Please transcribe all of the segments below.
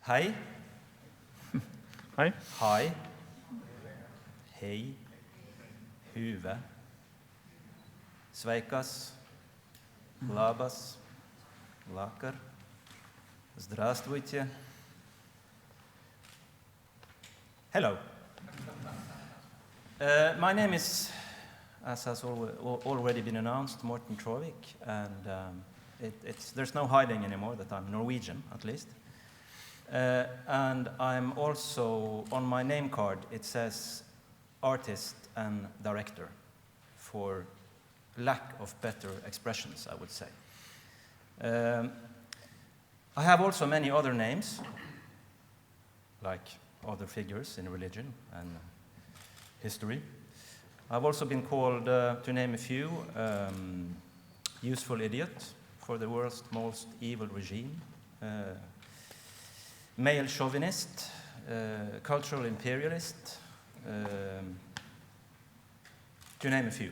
Hei. Hei. Hai. Hei. Huve. Sveikas. Labas. Lakar. Здравствуйте. Hello. My name is, as has already been announced, Morten Traavik, and there's no hiding anymore that I'm Norwegian, at least. And I'm also, on my name card, it says artist and director, for lack of better expressions, I would say. I have also many other names, like other figures in religion and history. I've also been called, to name a few, useful idiot for the world's most evil regime, male chauvinist, cultural imperialist, to name a few,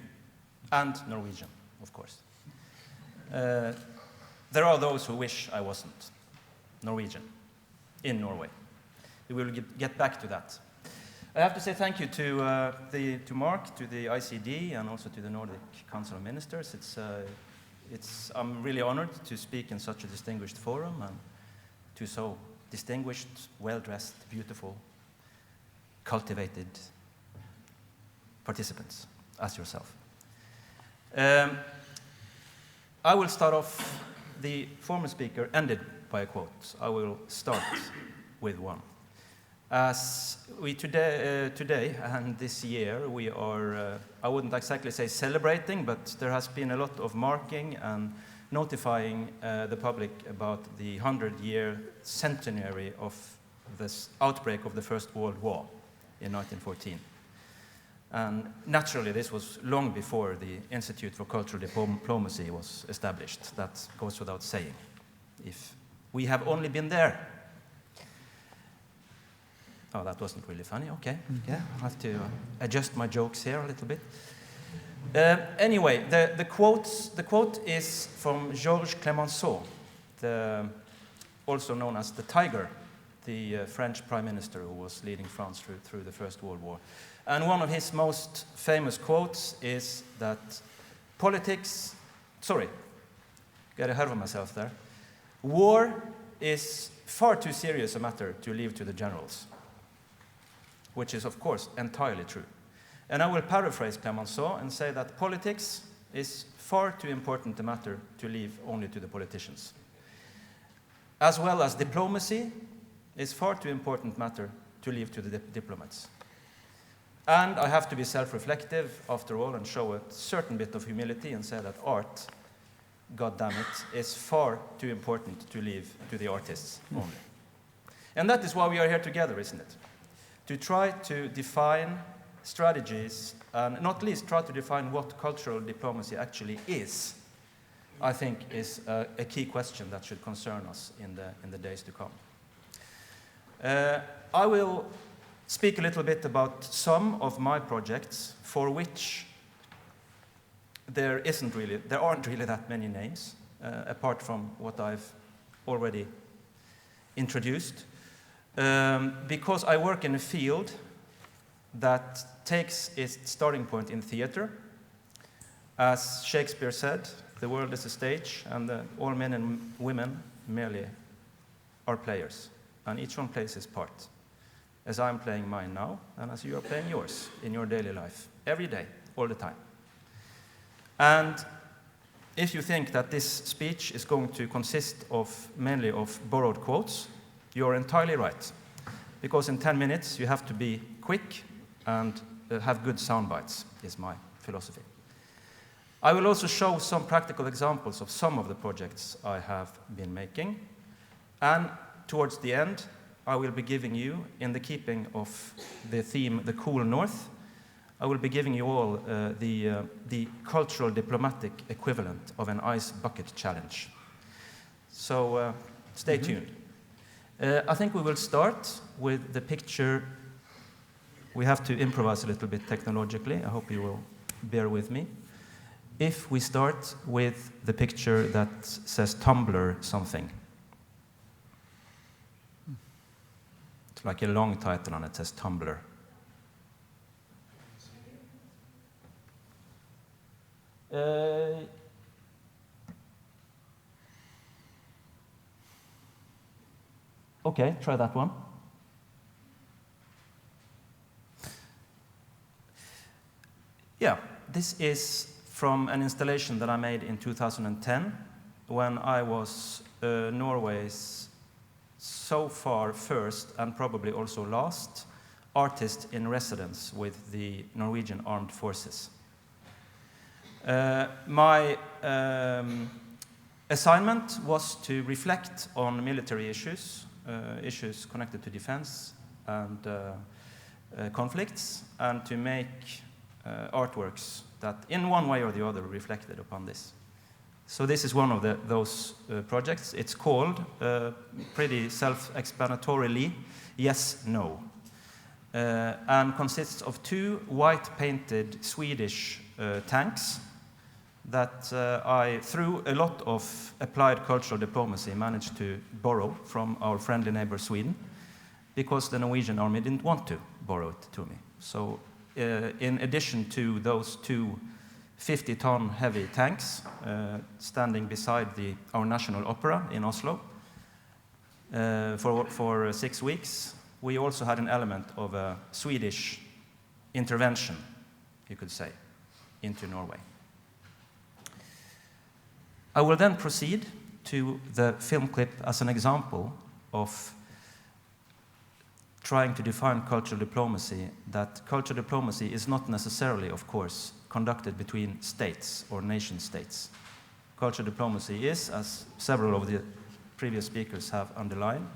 and Norwegian, of course. There are those who wish I wasn't Norwegian in Norway. We will get back to that. I have to say thank you to Mark, to the ICD, and also to the Nordic Council of Ministers. I'm really honored to speak in such a distinguished forum and to so distinguished, well-dressed, beautiful, cultivated participants as yourself. I will start off. The former speaker ended by a quote. I will start with one. As we today and this year, we are, I wouldn't exactly say celebrating, but there has been a lot of marking and notifying the public about the 100-year centenary of this outbreak of the First World War in 1914. And naturally, this was long before the Institute for Cultural Diplomacy was established. That goes without saying. If we have only been there. Oh, that wasn't really funny. Okay, yeah, I have to adjust my jokes here a little bit. Anyway, the quote is from Georges Clemenceau, also known as the Tiger, the French prime minister who was leading France through the First World War. And one of his most famous quotes is that politics, got ahead of myself there. War is far too serious a matter to leave to the generals, which is, of course, entirely true. And I will paraphrase Clemenceau and say that politics is far too important a matter to leave only to the politicians. As well as diplomacy is far too important matter to leave to the diplomats. And I have to be self-reflective, after all, and show a certain bit of humility and say that art, God damn it, is far too important to leave to the artists only. And that is why we are here together, isn't it? To try to define strategies, and not least try to define what cultural diplomacy actually is, I think is a key question that should concern us in the days to come. I will speak a little bit about some of my projects for which there aren't really that many names, apart from what I've already introduced, because I work in a field that takes its starting point in theater. As Shakespeare said, the world is a stage, and all men and women merely are players, and each one plays his part, as I'm playing mine now, and as you are playing yours in your daily life, every day, all the time. And if you think that this speech is going to consist mainly of borrowed quotes, you're entirely right, because in 10 minutes you have to be quick and have good sound bites, is my philosophy. I will also show some practical examples of some of the projects I have been making, and towards the end, I will be giving you, in the keeping of the theme, the cool North, I will be giving you all the cultural diplomatic equivalent of an ice bucket challenge. So stay tuned. I think we will start with the picture. We have to improvise a little bit technologically. I hope you will bear with me. If we start with the picture that says Tumblr something. like a long title and it says Tumblr. Okay, try that one. Yeah, this is from an installation that I made in 2010 when I was Norway's so far first and probably also last artist in residence with the Norwegian Armed Forces. My assignment was to reflect on military issues, issues connected to defense and conflicts, and to make artworks that in one way or the other reflected upon this. So this is one of those projects. It's called, pretty self-explanatorily, Yes, No, and consists of 2 white-painted Swedish tanks that I, through a lot of applied cultural diplomacy, managed to borrow from our friendly neighbor Sweden, because the Norwegian army didn't want to borrow it to me. So in addition to those 2 50-ton heavy tanks standing beside our national opera in Oslo for 6 weeks, we also had an element of a Swedish intervention, you could say, into Norway. I will then proceed to the film clip as an example of trying to define cultural diplomacy, that cultural diplomacy is not necessarily, of course, conducted between states or nation states. Cultural diplomacy is, as several of the previous speakers have underlined,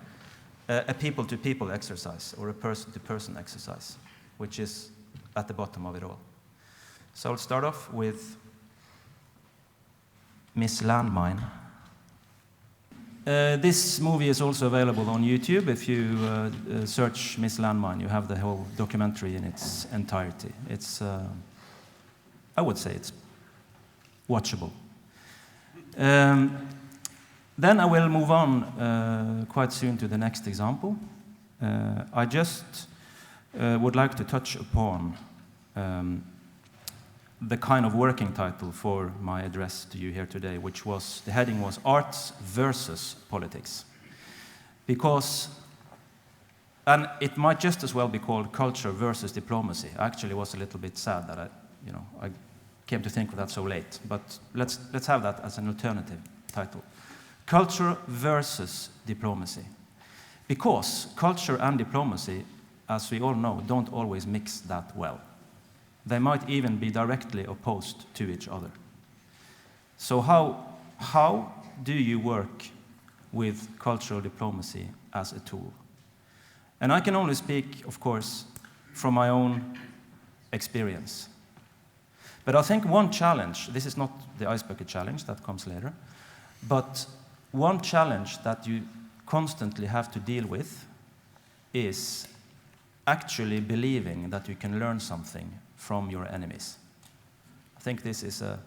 a people-to-people exercise or a person-to-person exercise, which is at the bottom of it all. So I'll start off with Miss Landmine. This movie is also available on YouTube. If you search Miss Landmine, you have the whole documentary in its entirety. It's, I would say it's watchable. Then I will move on quite soon to the next example. I just would like to touch upon the kind of working title for my address to you here today, which was, the heading was Arts versus Politics. Because, and it might just as well be called Culture versus Diplomacy. I actually was a little bit sad that I came to think of that so late, but let's have that as an alternative title. Culture versus Diplomacy. Because culture and diplomacy, as we all know, don't always mix that well. They might even be directly opposed to each other. So how do you work with cultural diplomacy as a tool? And I can only speak, of course, from my own experience. But I think one challenge, this is not the ice bucket challenge, that comes later, but one challenge that you constantly have to deal with is actually believing that you can learn something from your enemies. I think this is a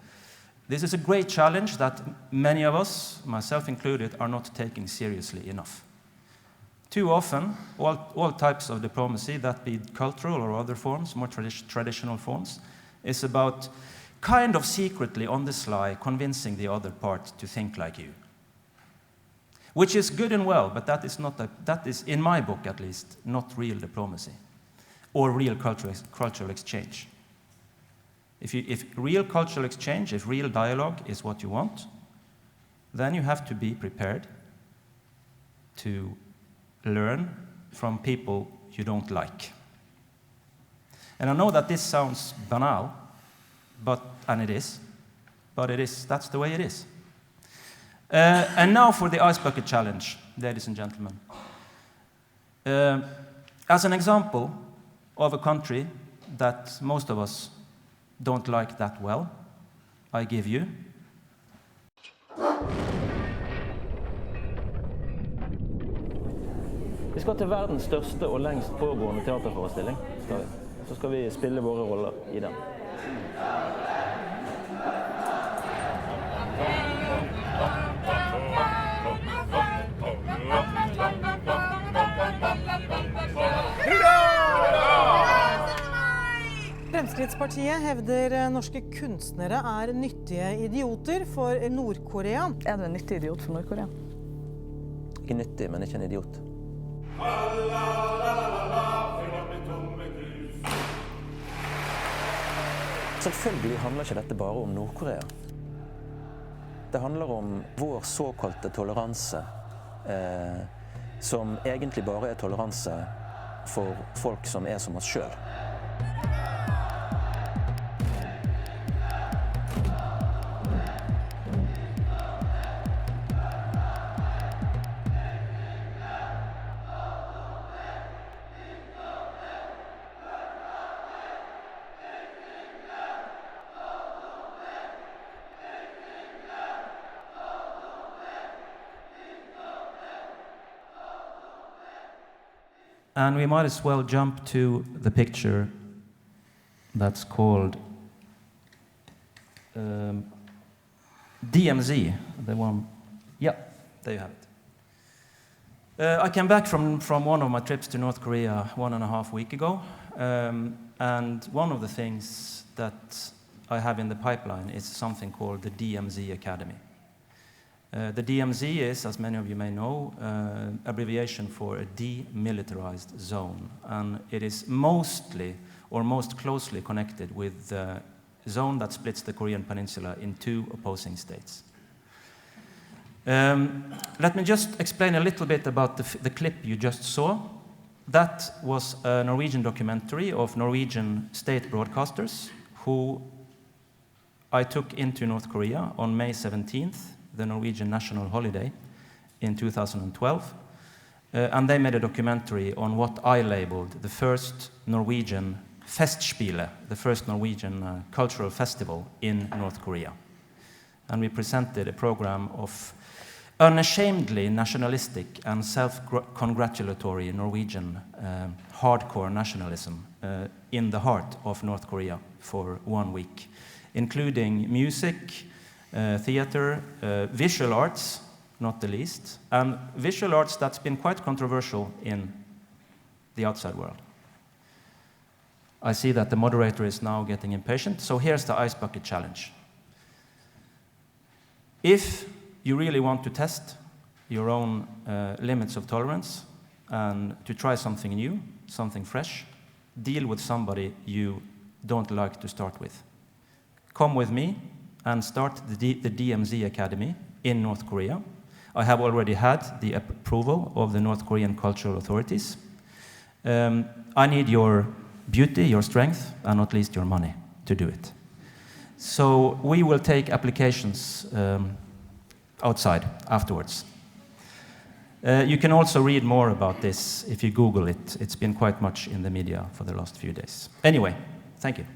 great challenge that many of us, myself included, are not taking seriously enough. Too often, all types of diplomacy, that be cultural or other forms, more traditional forms, is about kind of secretly on the sly convincing the other part to think like you. Which is good and well, but that is, in my book at least, not real diplomacy or real cultural exchange. If real cultural exchange, if real dialogue is what you want, then you have to be prepared to learn from people you don't like. And I know that this sounds banal, and it is, but that's the way it is. And now for the ice bucket challenge, ladies and gentlemen. As an example of a country that most of us don't like that well, I give you Vi skal til verdens største og lengst pågående teaterforestilling. Så skal vi spille våre roller i den. Arbeiderpartiet hevder norske kunstnere er nyttige idioter for Nord-Korea. Er du en nyttig idiot for Nord-Korea? Ikke nyttig, men ikke en idiot. Selvfølgelig handler ikke dette bare om Nord-Korea. Det handler om vår såkalte toleranse, som egentlig bare er toleranse for folk som er som oss selv. And we might as well jump to the picture that's called DMZ, the one, yeah, there you have it. I came back from one of my trips to North Korea 1.5 weeks ago, and one of the things that I have in the pipeline is something called the DMZ Academy. The DMZ is, as many of you may know, abbreviation for a demilitarized zone, and it is mostly or most closely connected with the zone that splits the Korean peninsula in two opposing states. Let me just explain a little bit about the clip you just saw. That was a Norwegian documentary of Norwegian state broadcasters who I took into North Korea on May 17th, the Norwegian national holiday in 2012, and they made a documentary on what I labeled the first Norwegian Festspiele, the first Norwegian cultural festival in North Korea. And we presented a program of unashamedly nationalistic and self-congratulatory Norwegian hardcore nationalism in the heart of North Korea for 1 week, including music, theater, visual arts, not the least, and visual arts that's been quite controversial in the outside world. I see that the moderator is now getting impatient, so here's the ice bucket challenge. If you really want to test your own limits of tolerance and to try something new, something fresh, deal with somebody you don't like to start with. Come with me and start the DMZ Academy in North Korea. I have already had the approval of the North Korean cultural authorities. I need your beauty, your strength, and not least your money to do it. So we will take applications outside afterwards. You can also read more about this if you Google it. It's been quite much in the media for the last few days. Anyway, thank you.